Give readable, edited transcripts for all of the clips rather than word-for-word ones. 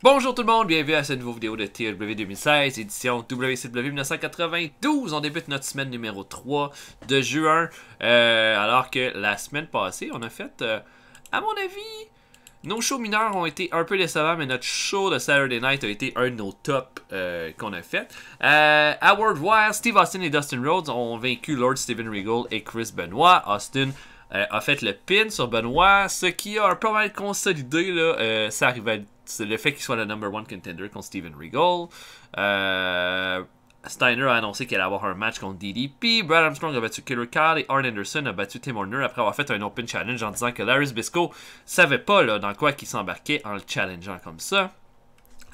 Bonjour tout le monde, bienvenue à cette nouvelle vidéo de TLW 2016, édition WCW 1992. On débute notre semaine numéro 3 de juin, alors que la semaine passée, on a fait, à mon avis, nos shows mineurs ont été un peu décevants, mais notre show de Saturday Night a été un de nos tops qu'on a fait. À World War, Steve Austin et Dustin Rhodes ont vaincu Lord Steven Regal et Chris Benoit. Austin a fait le pin sur Benoit, ce qui a un peu mal consolidé là, sa rivalité. C'est le fait qu'il soit le number one contender contre Steven Regal. Steiner a annoncé qu'elle allait avoir un match contre DDP. Brad Armstrong a battu Killer Kyle et Arn Anderson a battu Tim Horner après avoir fait un open challenge en disant que Larry Zbyszko savait pas là, dans quoi qu'il s'embarquait en le challengeant comme ça.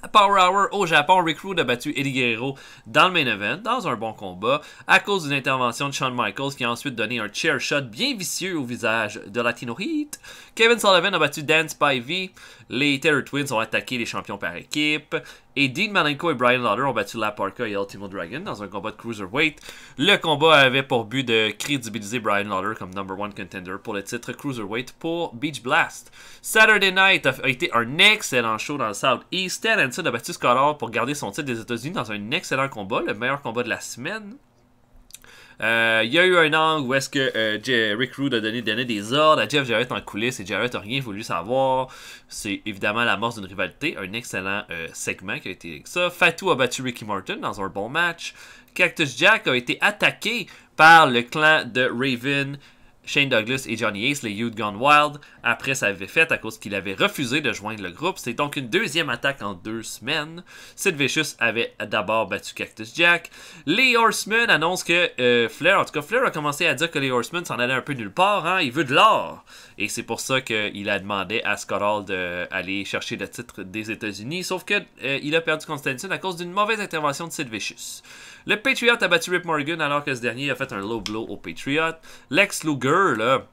À Power Hour au Japon, Rick Rude a battu Eddie Guerrero dans le main event, dans un bon combat, à cause d'une intervention de Shawn Michaels qui a ensuite donné un chair shot bien vicieux au visage de Latino Heat. Kevin Sullivan a battu Dan Spivey. Les Terror Twins ont attaqué les champions par équipe. Et Dean Malenko et Brian Lauder ont battu La Parka et Ultimo Dragon dans un combat de Cruiserweight. Le combat avait pour but de crédibiliser Brian Lauder comme number one contender pour le titre Cruiserweight pour Beach Blast. Saturday Night a été un excellent show dans le Southeast. Stan Hansen a battu Scott Hall pour garder son titre des États-Unis dans un excellent combat, le meilleur combat de la semaine. Il y a eu un angle où est-ce que Rick Rude a donné des ordres à Jeff Jarrett en coulisses et Jarrett n'a rien voulu savoir. C'est évidemment l'amorce d'une rivalité, un excellent segment qui a été avec ça. Fatou a battu Ricky Morton dans un bon match. Cactus Jack a été attaqué par le clan de Raven, Shane Douglas et Johnny Ace, les Youth Gone Wild, après sa défaite à cause qu'il avait refusé de joindre le groupe. C'est donc une deuxième attaque en 2 semaines. Sid Vicious avait d'abord battu Cactus Jack. Les Horsemen annoncent que Flair a commencé à dire que les Horsemen s'en allaient un peu nulle part, hein? Il veut de l'or. Et c'est pour ça qu'il a demandé à Scott Hall d'aller chercher le titre des États-Unis, sauf que il a perdu contre Stenson à cause d'une mauvaise intervention de Sid Vicious. Le Patriot a battu Rip Morgan alors que ce dernier a fait un low blow au Patriot. Lex Luger, là,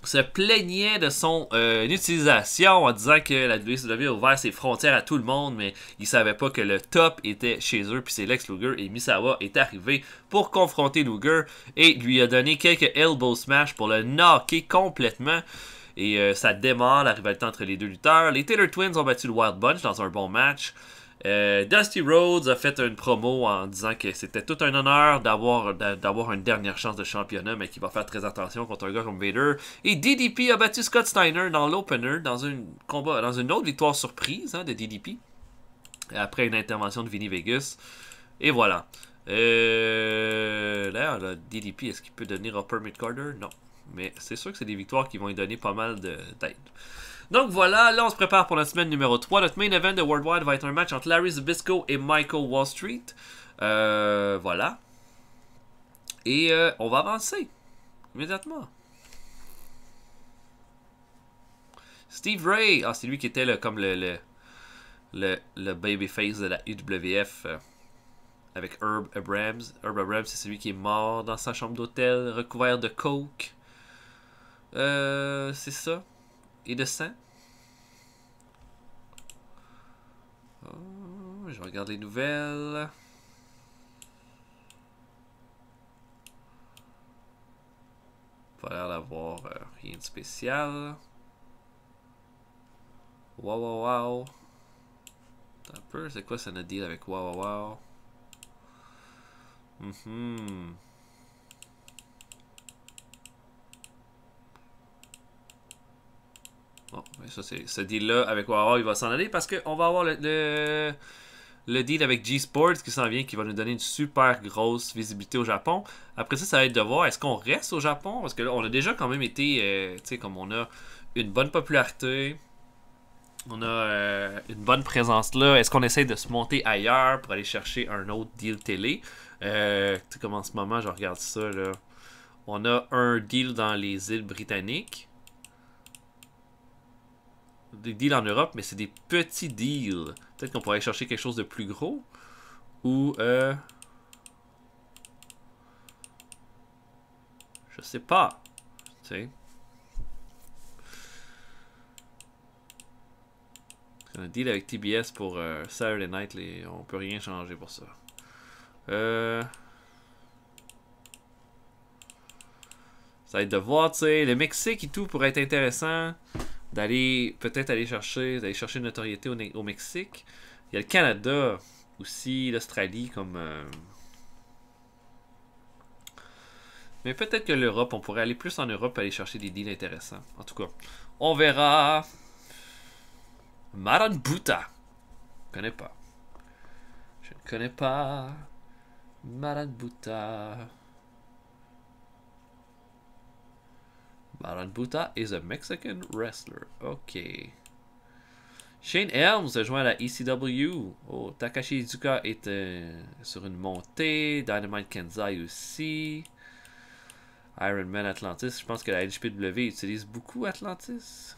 se plaignait de son utilisation en disant que la WCW a ouvert ses frontières à tout le monde, mais il savait pas que le top était chez eux, puis c'est Lex Luger et Misawa est arrivé pour confronter Luger et lui a donné quelques elbow smash pour le knocker complètement. Et ça démarre la rivalité entre les deux lutteurs. Les Taylor Twins ont battu le Wild Bunch dans un bon match. Dusty Rhodes a fait une promo en disant que c'était tout un honneur d'avoir une dernière chance de championnat, mais qu'il va faire très attention contre un gars comme Vader. Et DDP a battu Scott Steiner dans l'opener dans une autre victoire surprise de DDP après une intervention de Vinny Vegas. Et voilà. D'ailleurs, DDP, est-ce qu'il peut devenir Upper Mid-Carder? Non. Mais c'est sûr que c'est des victoires qui vont lui donner pas mal d'aide. Donc voilà, là on se prépare pour la semaine numéro 3. Notre main event de Worldwide va être un match entre Larry Zbyszko et Michael Wall Street. Voilà. Et on va avancer immédiatement. Steve Ray, c'est lui qui était comme le babyface de la UWF avec Herb Abrams. Herb Abrams, c'est celui qui est mort dans sa chambre d'hôtel, recouvert de coke. C'est ça. Et de sang. Oh, je regarde les nouvelles. Pas l'air d'avoir rien de spécial. Wow. Un peu, c'est quoi ça notre deal avec wow. Bon, ça c'est ce deal-là avec Wawa, il va s'en aller parce qu'on va avoir le deal avec G-Sports qui s'en vient, qui va nous donner une super grosse visibilité au Japon. Après ça, ça va être de voir est-ce qu'on reste au Japon, parce que là, on a déjà quand même été, tu sais, comme on a une bonne popularité, on a une bonne présence là. Est-ce qu'on essaie de se monter ailleurs pour aller chercher un autre deal télé? Tu sais, comme en ce moment, je regarde ça là. On a un deal dans les îles britanniques. Des deals en Europe, mais c'est des petits deals. Peut-être qu'on pourrait chercher quelque chose de plus gros. Ou je sais pas. Tu sais. C'est un deal avec TBS pour Saturday Night. On peut rien changer pour ça. Ça va être de voir, tu sais. Le Mexique et tout pourrait être intéressant. peut-être aller chercher une notoriété au Mexique. Il y a le Canada aussi, l'Australie comme... Mais peut-être que l'Europe, on pourrait aller plus en Europe et aller chercher des deals intéressants. En tout cas, on verra. Maran Buta. Je ne connais pas. Je ne connais pas. Maran Buta. Maran Buta is a Mexican wrestler. Ok. Shane Helms a joint à la ECW. Oh, Takashi Iizuka est sur une montée. Dynamite Kenzai aussi. Iron Man Atlantis. Je pense que la LGPW utilise beaucoup Atlantis.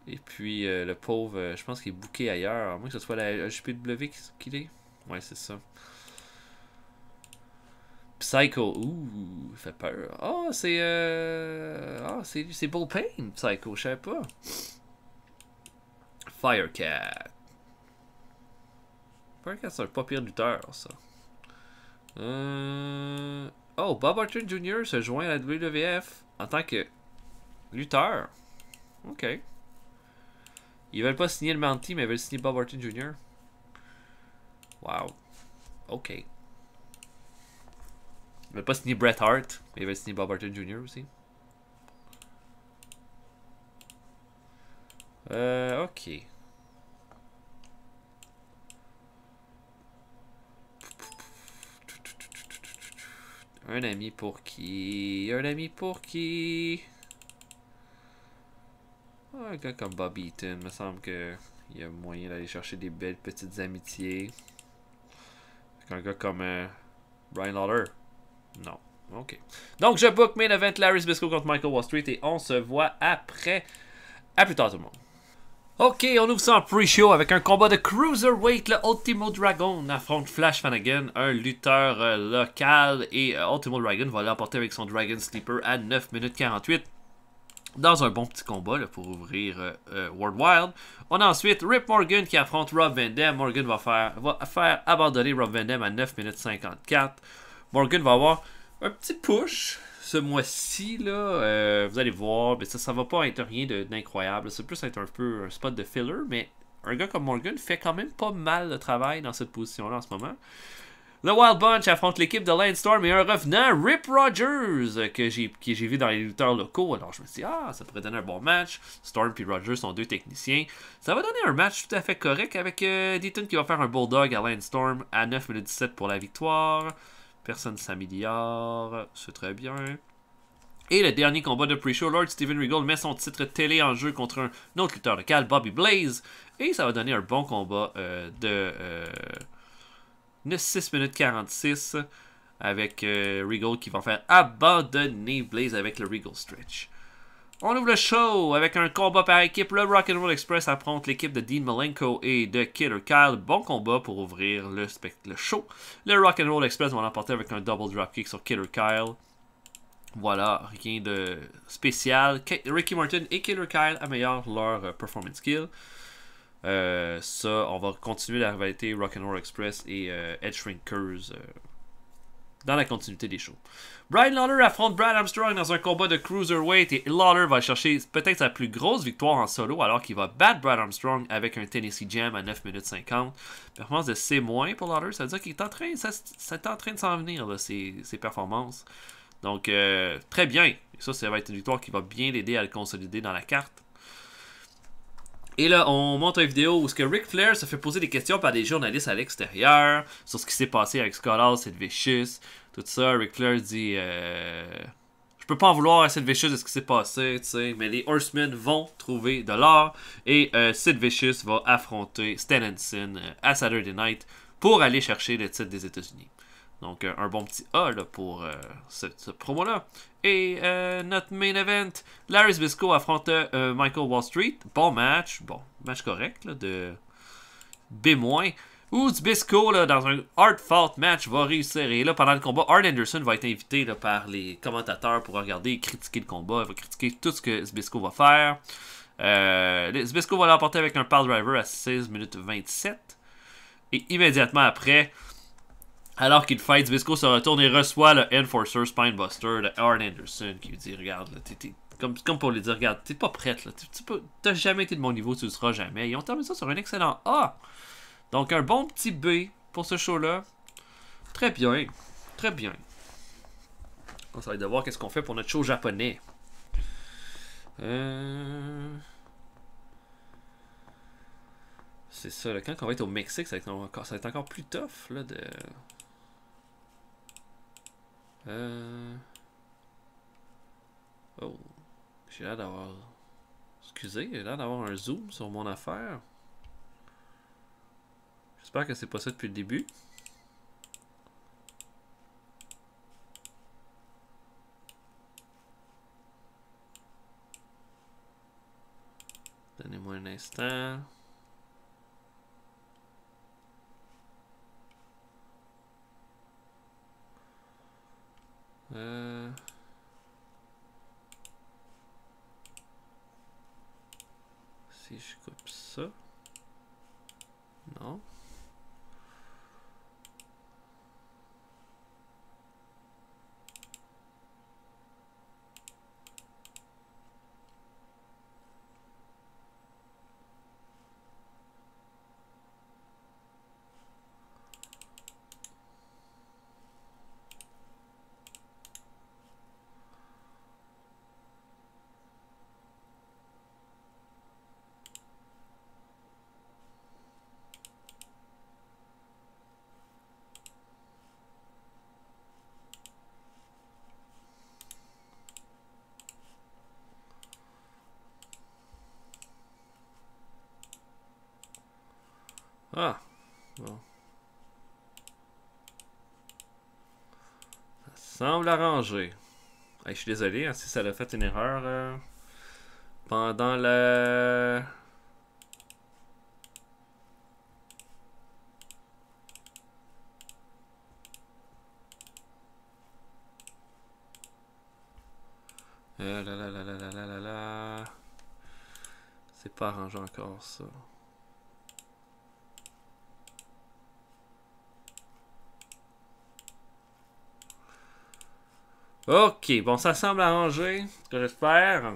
Et puis le pauvre, je pense qu'il est booké ailleurs. À moins que ce soit la LGPW qu'il est. Ouais, c'est ça. Psycho. Ouh, il fait peur. Oh, c'est. C'est Bullpen, Psycho, je savais pas. Firecat. Firecat, c'est un pas pire lutteur, ça. Oh, Bob Orton Jr. se joint à la WWF en tant que lutteur. Ok. Ils veulent pas signer le Mountie, mais ils veulent signer Bob Orton Jr. Wow. Ok. Ils veulent pas signer Bret Hart, mais ils veulent signer Bob Orton Jr. aussi. Ok. Un ami pour qui? Un ami pour qui? Oh, un gars comme Bob Eaton, me semble que il y a moyen d'aller chercher des belles petites amitiés. Avec un gars comme Brian Lawler. Non. Ok. Donc, je book main event Larry Zbyszko contre Michael Wall Street et on se voit après. À plus tard, tout le monde. Ok, on ouvre ça en pre-show avec un combat de Cruiserweight. Le Ultimo Dragon affronte Flash Flanagan, un lutteur local. Et Ultimo Dragon va l'emporter avec son Dragon Sleeper à 9 minutes 48. Dans un bon petit combat là, pour ouvrir World Wild. On a ensuite Rip Morgan qui affronte Rob Van Dam. Morgan va faire abandonner Rob Van Dam à 9 minutes 54. Morgan va avoir un petit push ce mois-ci. Vous allez voir, mais ça va pas être rien d'incroyable. C'est plus être un peu un spot de filler, mais un gars comme Morgan fait quand même pas mal de travail dans cette position-là en ce moment. Le Wild Bunch affronte l'équipe de Landstorm et un revenant, Rip Rogers, que j'ai vu dans les lutteurs locaux. Alors je me suis dit, ça pourrait donner un bon match. Storm et Rogers sont deux techniciens. Ça va donner un match tout à fait correct avec Deaton qui va faire un Bulldog à Landstorm à 9 minutes 17 pour la victoire. Personne s'améliore, c'est très bien. Et le dernier combat de pre-show, Lord Steven Regal met son titre télé en jeu contre un autre lutteur local, Bobby Blaze. Et ça va donner un bon combat de 6 minutes 46 avec Regal qui va faire abandonner Blaze avec le Regal Stretch. On ouvre le show avec un combat par équipe. Le Rock'n'Roll Express affronte l'équipe de Dean Malenko et de Killer Kyle. Bon combat pour ouvrir le show. Le Rock'n'Roll Express va l'emporter avec un double dropkick sur Killer Kyle. Voilà, rien de spécial. Ricky Martin et Killer Kyle améliorent leur performance skill. On va continuer la rivalité Rock'n'Roll Express et Edge Shrinkers dans la continuité des shows. Brian Lawler affronte Brad Armstrong dans un combat de Cruiserweight et Lawler va chercher peut-être sa plus grosse victoire en solo alors qu'il va battre Brad Armstrong avec un Tennessee Jam à 9 minutes 50. Performance de C- pour Lawler, ça veut dire qu'il est en train, ça est en train de s'en venir, là, ses performances. Donc, très bien. Et ça va être une victoire qui va bien l'aider à le consolider dans la carte. Et là, on monte une vidéo où Ric Flair se fait poser des questions par des journalistes à l'extérieur sur ce qui s'est passé avec Scott Hall, Sid Vicious, tout ça. Ric Flair dit je peux pas en vouloir à Sid Vicious de ce qui s'est passé, tu sais, mais les Horsemen vont trouver de l'or et Sid Vicious va affronter Stan Hansen à Saturday Night pour aller chercher le titre des États-Unis. Donc, un bon petit A là, pour ce promo-là. Et notre main event, Larry Zbyszko affronte Michael Wall Street. Bon match correct, là, de B-. Où Zbyszko, là, dans un hard-fought match, va réussir. Et là, pendant le combat, Arn Anderson va être invité là, par les commentateurs pour regarder et critiquer le combat. Il va critiquer tout ce que Zbyszko va faire. Zbyszko va l'emporter avec un power driver à 16 minutes 27. Et immédiatement après... Alors qu'il fight, Zbyszko se retourne et reçoit le Enforcer Spinebuster de Arn Anderson qui lui dit regarde, là, Comme pour lui dire, regarde, t'es pas prête, là. T'as jamais été de mon niveau, tu le seras jamais. Ils ont terminé ça sur un excellent A. Donc, un bon petit B pour ce show-là. Très bien. Très bien. On va voir qu'est-ce qu'on fait pour notre show japonais. C'est ça, là, quand on va être au Mexique, ça va être encore plus tough, là, de... Oh. J'ai l'air d'avoir... Excusez, j'ai l'air d'avoir un zoom sur mon affaire. J'espère que c'est pas ça depuis le début. Donnez-moi un instant. Si je coupe ça. Non. Ah. Bon. Ça semble arrangé. Hey, je suis désolé hein, si ça a fait une erreur pendant le... C'est pas arrangé encore ça. Ok, bon, ça semble arrangé, ce que j'espère.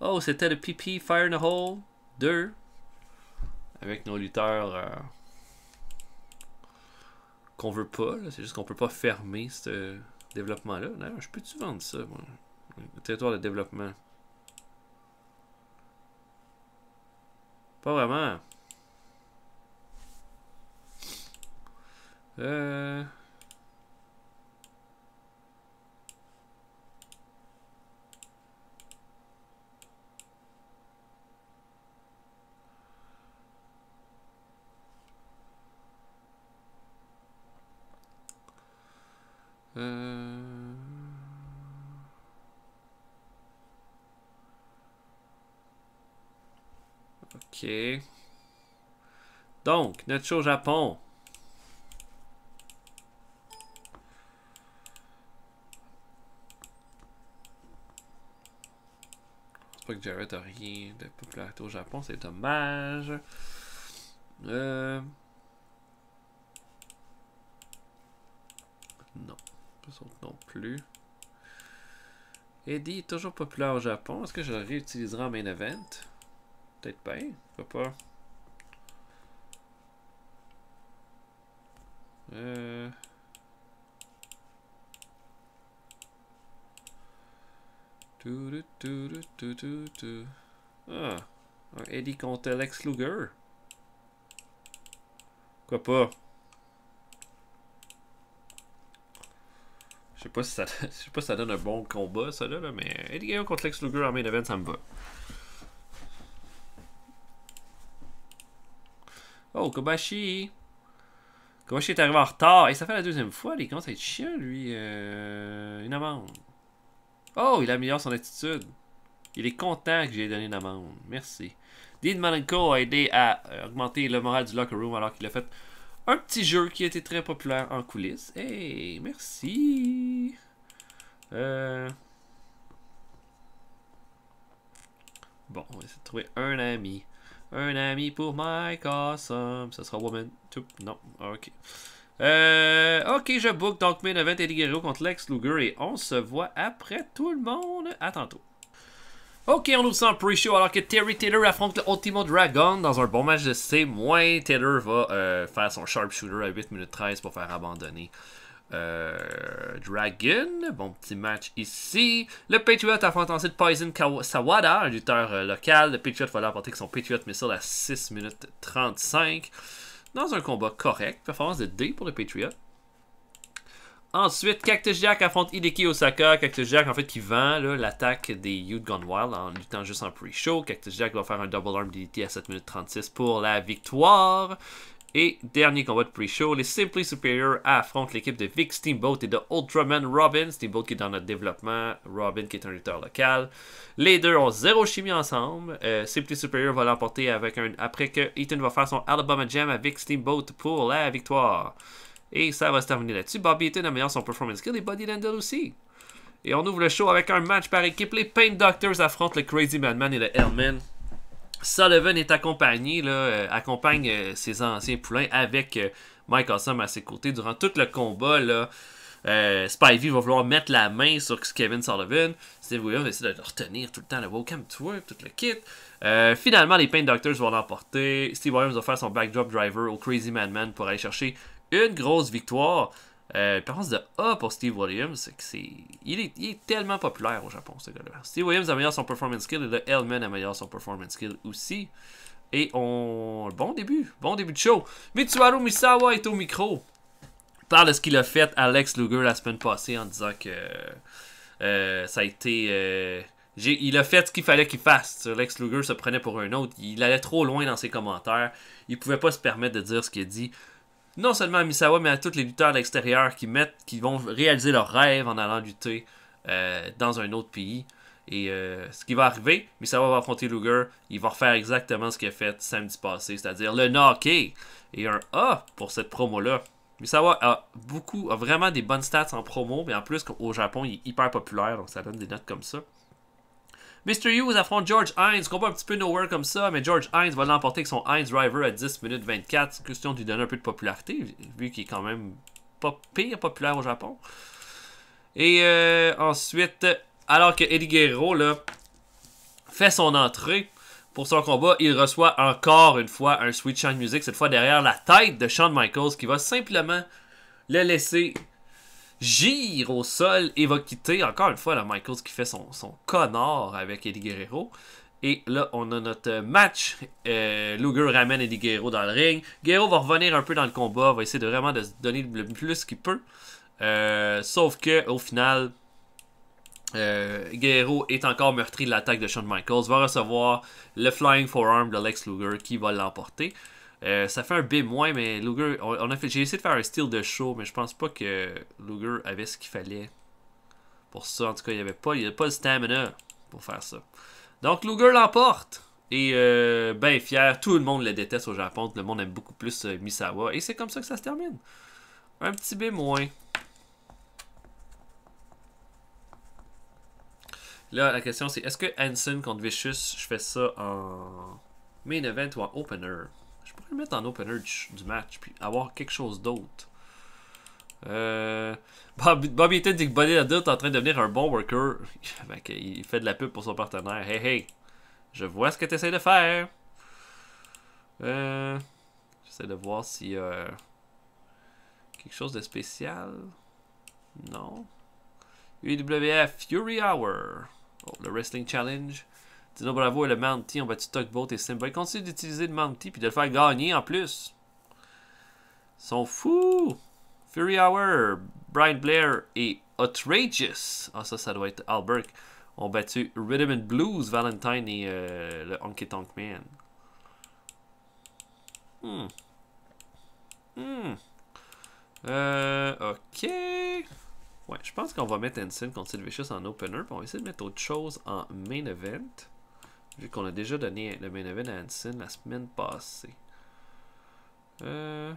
Oh, c'était le PP Fire in the Hole 2. Avec nos lutteurs qu'on veut pas. C'est juste qu'on peut pas fermer ce développement-là. D'ailleurs, je peux-tu vendre ça, moi? Le territoire de développement. Pas vraiment. Ok. Donc, notre show au Japon. Je pense pas que Jared a rien de popularité au Japon, c'est dommage. Non, pas autres non plus. Eddie est toujours populaire au Japon. Est-ce que je le réutiliserai en main event? Peut-être bien, pourquoi pas. Ah, un Eddie contre Lex Luger. Pourquoi pas? Je sais pas si ça, je sais pas si ça donne un bon combat, ça là, mais Eddie Guerrero contre Lex Luger en main event, ça me va. Oh, Kobashi! Kobashi est arrivé en retard. Et ça fait la deuxième fois, il commence à être chiant, lui. Une amende. Oh, il améliore son attitude. Il est content que j'ai donné une amende. Merci. Dean Malenko a aidé à augmenter le moral du locker room alors qu'il a fait un petit jeu qui a été très populaire en coulisses. Hey, merci. Bon, on va essayer de trouver un ami. Un ami pour Mike Awesome. Ça sera Woman 2. Non, ok. Ok, je book donc main event Eddie Guerrero contre Lex Luger et on se voit après tout le monde. À tantôt. Ok, on ouvre ça en pre-show alors que Terry Taylor affronte le Ultimo Dragon dans un bon match de C-. Taylor va faire son sharpshooter à 8 minutes 13 pour faire abandonner Dragon. Bon petit match ici. Le Patriot affronte ensuite Poison Sawada, un lutteur local. Le Patriot va l'emporter avec son Patriot Missile à 6 minutes 35. Dans un combat correct. Performance de D pour le Patriot. Ensuite, Cactus Jack affronte Hideki Osaka. Cactus Jack, en fait, qui vend l'attaque des Youth Gone Wild en luttant juste en pre-show. Cactus Jack va faire un double arm DDT à 7 minutes 36 pour la victoire. Et dernier combat de pre-show, les Simply Superior affrontent l'équipe de Vic Steamboat et de Ultraman Robin. Steamboat qui est dans notre développement, Robin qui est un lutteur local. Les deux ont zéro chimie ensemble. Simply Superior va l'emporter après que Ethan va faire son Alabama Jam avec Steamboat pour la victoire. Et ça va se terminer là-dessus. Bobby Eaton améliore son performance skill et Buddy Landell aussi. Et on ouvre le show avec un match par équipe. Les Pain Doctors affrontent le Crazy Madman et le Hellman. Sullivan est accompagné, accompagne ses anciens poulains avec Mike Awesome à ses côtés durant tout le combat. Spivey va vouloir mettre la main sur Kevin Sullivan. Steve Williams va essayer de le retenir tout le temps. Welcome to work, tout le kit. Finalement, les Pain Doctors vont l'emporter. Steve Williams va faire son backdrop driver au Crazy Madman pour aller chercher une grosse victoire. Performance de A pour Steve Williams. Il est tellement populaire au Japon, ce gars-là. Steve Williams améliore son performance skill et le Hellman améliore son performance skill aussi. Et bon début de show. Mitsuharu Misawa est au micro. Parle de ce qu'il a fait à Lex Luger la semaine passée en disant que ça a été... il a fait ce qu'il fallait qu'il fasse. Lex Luger se prenait pour un autre. Il allait trop loin dans ses commentaires. Il pouvait pas se permettre de dire ce qu'il a dit. Non seulement à Misawa, mais à tous les lutteurs de l'extérieur qui vont réaliser leurs rêves en allant lutter dans un autre pays. Et ce qui va arriver, Misawa va affronter Luger. Il va refaire exactement ce qu'il a fait samedi passé, c'est-à-dire le knocker. Et un A pour cette promo-là. Misawa a vraiment des bonnes stats en promo, mais en plus, au Japon, il est hyper populaire, donc ça donne des notes comme ça. Mr. Hughes affronte George Hines, combat un petit peu nowhere comme ça, mais George Hines va l'emporter avec son Hines Driver à 10 minutes 24. C'est question de lui donner un peu de popularité, vu qu'il est quand même pas pire populaire au Japon. Et ensuite, alors que Eddie Guerrero fait son entrée pour son combat, il reçoit encore une fois un Sweet Shine Music, cette fois derrière la tête de Shawn Michaels, qui va simplement le laisser gire au sol et va quitter encore une fois là, Michaels qui fait son connard avec Eddie Guerrero. Et là, on a notre match. Luger ramène Eddie Guerrero dans le ring. Guerrero va revenir un peu dans le combat, va essayer vraiment de se donner le plus qu'il peut. Sauf que au final, Guerrero est encore meurtri de l'attaque de Shawn Michaels, va recevoir le Flying Forearm de Lex Luger qui va l'emporter. Ça fait un B-, mais Luger, j'ai essayé de faire un style de show, mais je pense pas que Luger avait ce qu'il fallait pour ça. En tout cas, il avait pas le stamina pour faire ça. Donc Luger l'emporte. Et ben fier, tout le monde le déteste au Japon. Le monde aime beaucoup plus Misawa. Et c'est comme ça que ça se termine. Un petit B-. Là, la question c'est, est-ce que Hanson contre Vicious, je fais ça en main event ou en opener? Je pourrais le mettre en opener du match, puis avoir quelque chose d'autre. Bobby Eaton dit que Buddy Landell est en train de devenir un bon worker. Il fait de la pub pour son partenaire. Hey, je vois ce que tu essaies de faire. J'essaie de voir s'il y a quelque chose de spécial. Non. UWF Fury Hour. Oh, le Wrestling Challenge. Dino Bravo et le Mountie ont battu Tugboat et Simba. Ils continuent d'utiliser le Mountie puis de le faire gagner en plus. Ils sont fous. Fury Hour, Brian Blair et Outrageous. Ah, ça doit être Albert. Ont battu Rhythm and Blues, Valentine et le Honky Tonk Man. Ok. Ouais, je pense qu'on va mettre Hanson contre Sid Vicious en opener. Puis on va essayer de mettre autre chose en main event. Vu qu'on a déjà donné le main event à Hanson la semaine passée. Est-ce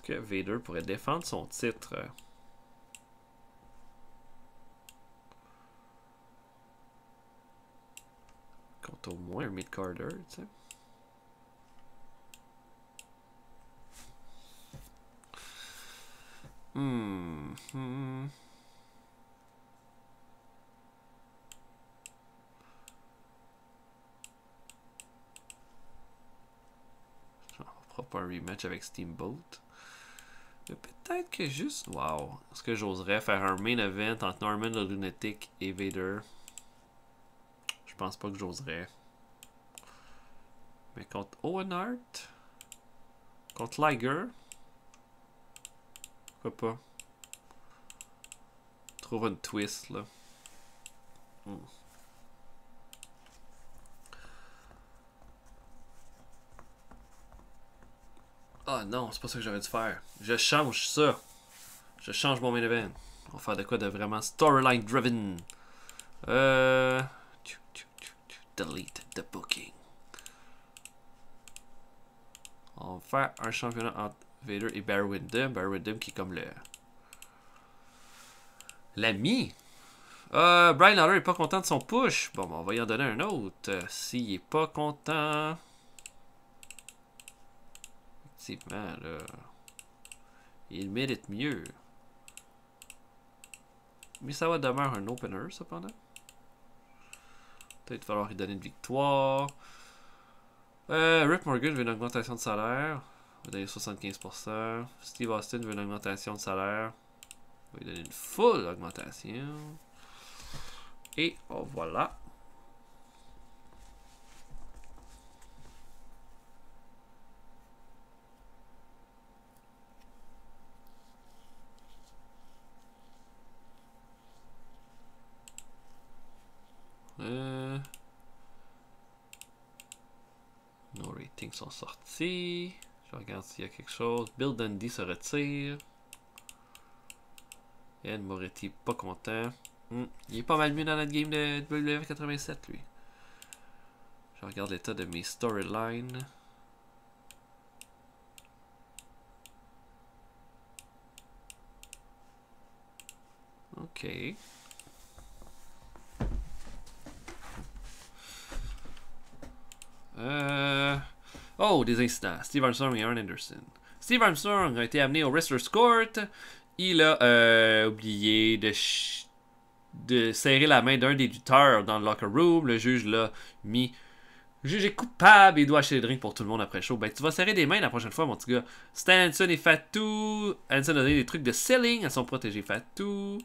que Vader pourrait défendre son titre? Contre au moins un mid-carder, tu sais. Hmm. On fera pas un rematch avec Steamboat. Mais peut-être que juste... Wow. Est-ce que j'oserais faire un main event entre Norman le Lunatic et Vader? Je pense pas que j'oserais. Mais contre Owen Hart? Contre Liger? Pourquoi pas? Trouve une twist, là. Ah non, c'est pas ça que j'aurais dû faire. Je change ça. Je change mon main event. On va faire de quoi de vraiment storyline driven. Delete the booking. On va faire un championnat entre Vader et Barry Windham. Barry Windham qui est comme le... l'ami. Brian Lawler est pas content de son push. Bon, on va y en donner un autre. S'il est pas content... Effectivement, là... il mérite mieux. Mais ça va demeurer un opener, cependant. Peut-être falloir lui donner une victoire. Rip Morgan veut une augmentation de salaire. On va donner 75%. Steve Austin veut une augmentation de salaire. On va lui donner une full augmentation. Et voilà. Nos ratings sont sortis. Je regarde s'il y a quelque chose. Bill Dundee se retire. Ed Moretti pas content. Il est pas mal mieux dans notre game de WWE 87 lui. Je regarde l'état de mes storylines. Ok. Oh, des incidents. Steve Armstrong et Arn Anderson. Steve Armstrong a été amené au Wrestler's Court. Il a oublié de serrer la main d'un des lutteurs dans le locker room. Le juge l'a mis. Le juge est coupable et il doit acheter le drink pour tout le monde après le show. Ben, tu vas serrer des mains la prochaine fois, mon petit gars. Stan Hansen et Fatou. Hansen a donné des trucs de selling à son protégé Fatou.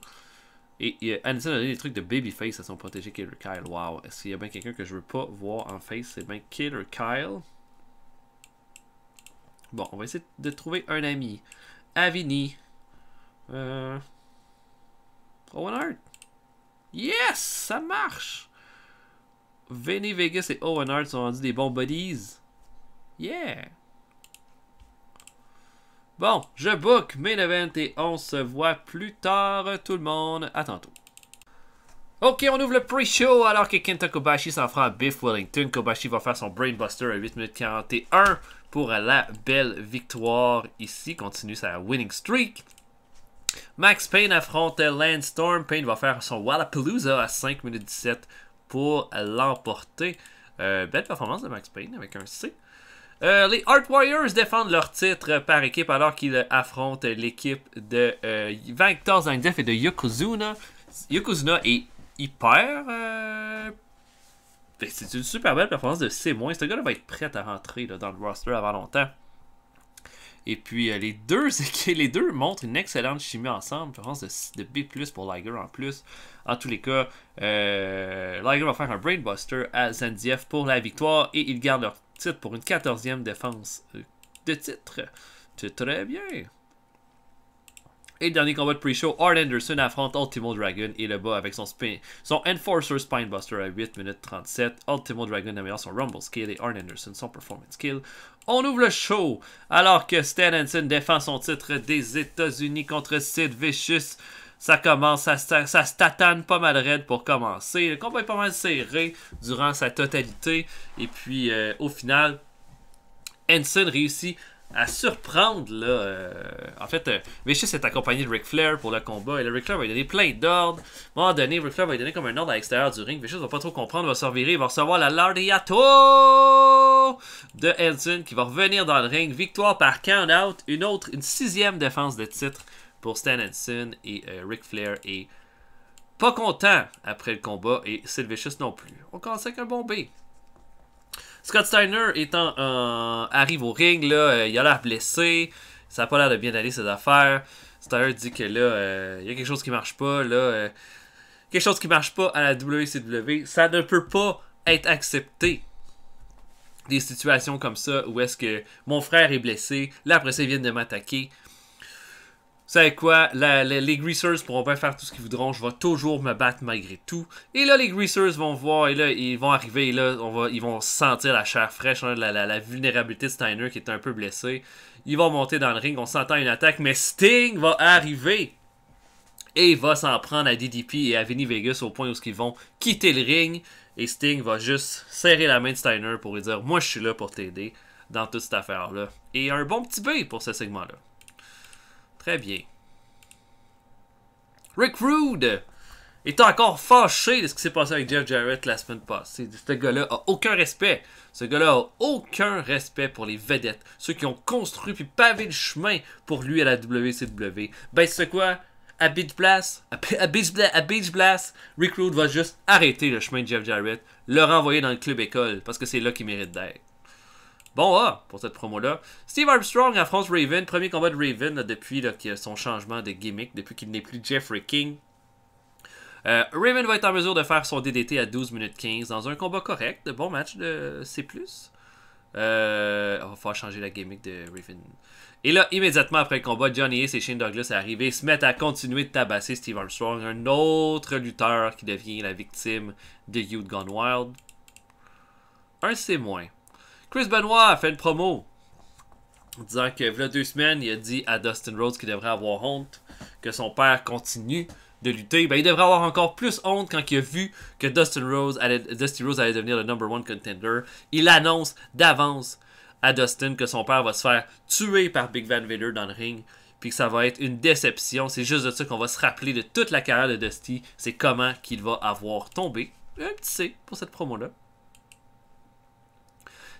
Et Hansen a donné des trucs de babyface à son protégé Killer Kyle. Wow. Est-ce qu'il y a bien quelqu'un que je veux pas voir en face? C'est bien Killer Kyle. Bon, on va essayer de trouver un ami. Avini. Owen Hart. Yes! Ça marche! Vinny Vegas et Owen Hart sont rendus des bons buddies. Yeah! Bon, je book main event et on se voit plus tard, tout le monde. À tantôt. Ok, on ouvre le pre-show alors que Kenta Kobashi s'en fera à Biff Wellington. Kobashi va faire son Brainbuster à 8 minutes 41 pour la belle victoire ici. Continue sa winning streak. Max Payne affronte Lance Storm. Payne va faire son Wallapalooza à 5 minutes 17 pour l'emporter. Belle performance de Max Payne avec un C. Les Hart Warriors défendent leur titre par équipe alors qu'ils affrontent l'équipe de Victor Zagnzev et de Yokozuna. Yokozuna est hyper... c'est une super belle performance de C-. Ce gars-là va être prêt à rentrer là, dans le roster avant longtemps. Et puis les deux montrent une excellente chimie ensemble. Performance de B+, pour Liger en plus. En tous les cas, Liger va faire un Brainbuster à Zagnzev pour la victoire. Et ils gardent leur titre pour une 14e défense de titre. C'est très bien. Et le dernier combat de pre-show, Arn Anderson affronte Ultimo Dragon et le bat avec son Enforcer Spinebuster à 8 minutes 37. Ultimo Dragon améliore son Rumble Skill et Arn Anderson son Performance Skill. On ouvre le show alors que Stan Hansen défend son titre des États-Unis contre Sid Vicious. Ça commence, ça se tatane pas mal raide pour commencer. Le combat est pas mal serré durant sa totalité. Et puis au final, Hansen réussit à surprendre là. En fait, Vicious est accompagné de Ric Flair pour le combat. Et le Ric Flair va lui donner plein d'ordres. À un moment donné, Ric Flair va lui donner comme un ordre à l'extérieur du ring. Vicious va pas trop comprendre, va se revirer. Il va recevoir la Lariato de Hansen qui va revenir dans le ring. Victoire par count-out. Une 6e défense de titre pour Stan Hansen et Ric Flair est pas content après le combat et Sid Vicious non plus. On commence avec un bon B. Scott Steiner arrive au ring, là, il a l'air blessé, ça n'a pas l'air de bien aller ses affaires. Steiner dit que là, il y a quelque chose qui marche pas, là, quelque chose qui marche pas à la WCW, ça ne peut pas être accepté. Des situations comme ça où est-ce que mon frère est blessé, là après ça ils viennent de m'attaquer. Vous savez quoi, les Greasers pourront bien faire tout ce qu'ils voudront, je vais toujours me battre malgré tout. Et là les Greasers vont voir, et là ils vont arriver, et là ils vont sentir la chair fraîche, hein, la vulnérabilité de Steiner qui est un peu blessé. Ils vont monter dans le ring, on s'entend une attaque, mais Sting va arriver. Et il va s'en prendre à DDP et à Vinny Vegas au point où ils vont quitter le ring. Et Sting va juste serrer la main de Steiner pour lui dire « Moi, je suis là pour t'aider dans toute cette affaire-là. » Et un bon petit B pour ce segment-là. Très bien. Rick Rude est encore fâché de ce qui s'est passé avec Jeff Jarrett la semaine passée. Ce gars-là a aucun respect. Ce gars-là a aucun respect pour les vedettes. Ceux qui ont construit puis pavé le chemin pour lui à la WCW. Ben, c'est quoi? À Beach Blast, Rick Rude va juste arrêter le chemin de Jeff Jarrett, le renvoyer dans le club école, parce que c'est là qu'il mérite d'être. Bon, pour cette promo-là. Steve Armstrong affronte Raven, premier combat de Raven là, depuis là, son changement de gimmick, depuis qu'il n'est plus Jeffrey King. Raven va être en mesure de faire son DDT à 12 minutes 15 dans un combat correct, de bon match de C+. On va falloir changer la gimmick de Raven. Et là, immédiatement après le combat, Johnny Ace et Shane Douglas arrivent et se mettent à continuer de tabasser Steve Armstrong, un autre lutteur qui devient la victime de Youth Gone Wild. Un C-. Chris Benoit a fait une promo disant que, il y a 2 semaines, il a dit à Dustin Rhodes qu'il devrait avoir honte que son père continue de lutter. Ben, il devrait avoir encore plus honte quand il a vu que Dusty Rhodes allait devenir le number 1 contender. Il annonce d'avance à Dustin que son père va se faire tuer par Big Van Vader dans le ring, puis que ça va être une déception. C'est juste de ça qu'on va se rappeler de toute la carrière de Dusty, c'est comment qu'il va avoir tombé. Un petit C pour cette promo-là.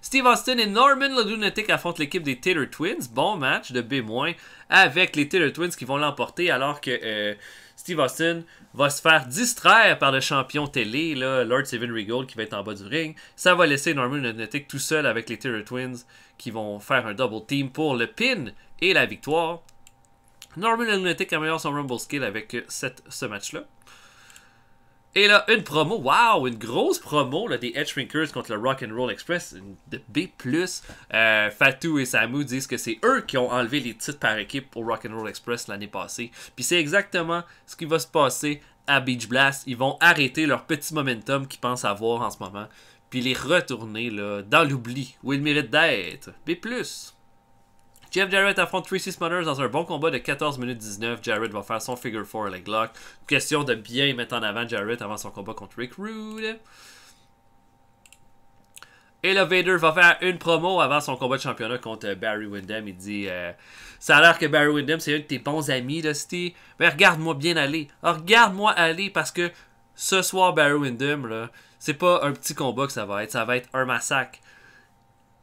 Steve Austin et Norman le Lunatic affrontent l'équipe des Taylor Twins. Bon match de B- avec les Taylor Twins qui vont l'emporter alors que Steve Austin va se faire distraire par le champion télé, là, Lord Steven Regal, qui va être en bas du ring. Ça va laisser Norman le Lunatic tout seul avec les Taylor Twins qui vont faire un double team pour le pin et la victoire. Norman le Lunatic améliore son Rumble skill avec ce match-là. Et là, une promo, wow, une grosse promo là, des Edge Shrinkers contre le Rock'n'Roll Express, de B+. Fatou et Samu disent que c'est eux qui ont enlevé les titres par équipe pour Rock'n'Roll Express l'année passée. Puis c'est exactement ce qui va se passer à Beach Blast. Ils vont arrêter leur petit momentum qu'ils pensent avoir en ce moment, puis les retourner là, dans l'oubli, où ils méritent d'être. B+. Jeff Jarrett affronte Tracy Smothers dans un bon combat de 14 minutes 19. Jarrett va faire son figure 4 leg lock. Question de bien mettre en avant Jarrett avant son combat contre Rick Rude. Et là, Vader va faire une promo avant son combat de championnat contre Barry Windham. Il dit ça a l'air que Barry Windham, c'est un de tes bons amis, là, Steve. Mais regarde-moi bien aller. Regarde-moi aller parce que ce soir, Barry Windham, là, c'est pas un petit combat que ça va être un massacre.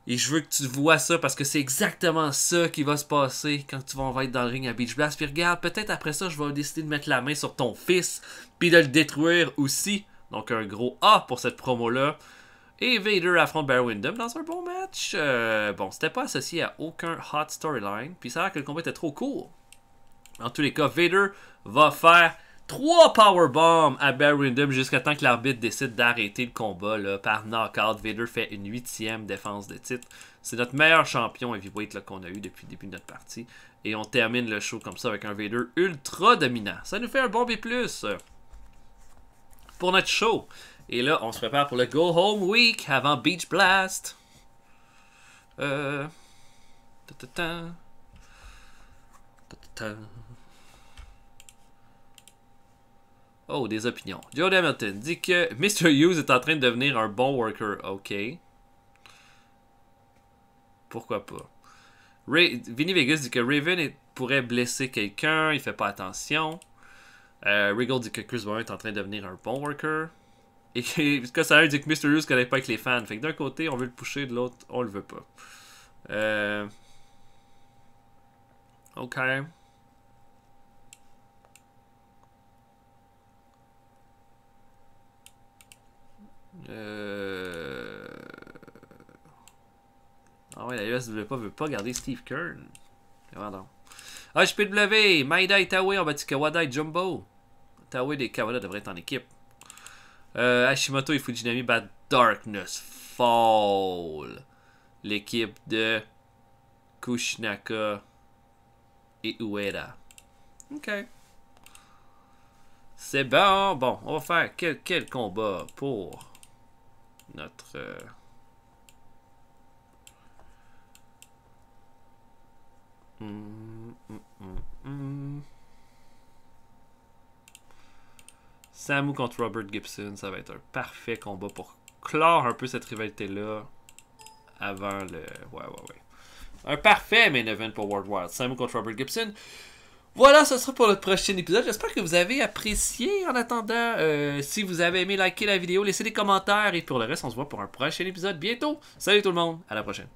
Et je veux que tu vois ça parce que c'est exactement ça qui va se passer quand tu vas être dans le ring à Beach Blast. Puis regarde, peut-être après ça, je vais décider de mettre la main sur ton fils puis de le détruire aussi. Donc un gros A pour cette promo-là. Et Vader affronte Barry Windham dans un bon match. Bon, c'était pas associé à aucun hot storyline. Puis ça a l'air que le combat était trop court. En tous les cas, Vader va faire 3 powerbombs à Barry Windham jusqu'à temps que l'arbitre décide d'arrêter le combat là, par knockout. Vader fait une 8e défense de titre. C'est notre meilleur champion heavyweight qu'on a eu depuis le début de notre partie. Et on termine le show comme ça avec un Vader ultra dominant. Ça nous fait un bon B+. Pour notre show. Et là, on se prépare pour le Go Home Week avant Beach Blast. Oh, des opinions. Joe Hamilton dit que Mr. Hughes est en train de devenir un bon worker. OK. Pourquoi pas? Vinny Vegas dit que Raven pourrait blesser quelqu'un. Il fait pas attention. Regal dit que Chris Benoit est en train de devenir un bon worker. Et que ça dit que Mr. Hughes ne connaît pas avec les fans. Fait que d'un côté, on veut le pusher, de l'autre, on le veut pas. OK. Ah ouais, la USW veut pas garder Steve Kern. Pardon. HPW, Maeda et Taue ont battu Kawada et Jumbo. Taue et Kawada devraient être en équipe. Hashimoto et Fujinami battent Darkness Fall. L'équipe de Kushinaka et Ueda. Ok. C'est bon. Bon, on va faire quel combat pour notre... Samu contre Robert Gibson, ça va être un parfait combat pour clore un peu cette rivalité-là avant le... Ouais. Un parfait main event pour World Wild. Samu contre Robert Gibson. Voilà, ce sera pour notre prochain épisode. J'espère que vous avez apprécié. En attendant, si vous avez aimé, likez la vidéo, laissez des commentaires. Et pour le reste, on se voit pour un prochain épisode bientôt. Salut tout le monde, à la prochaine.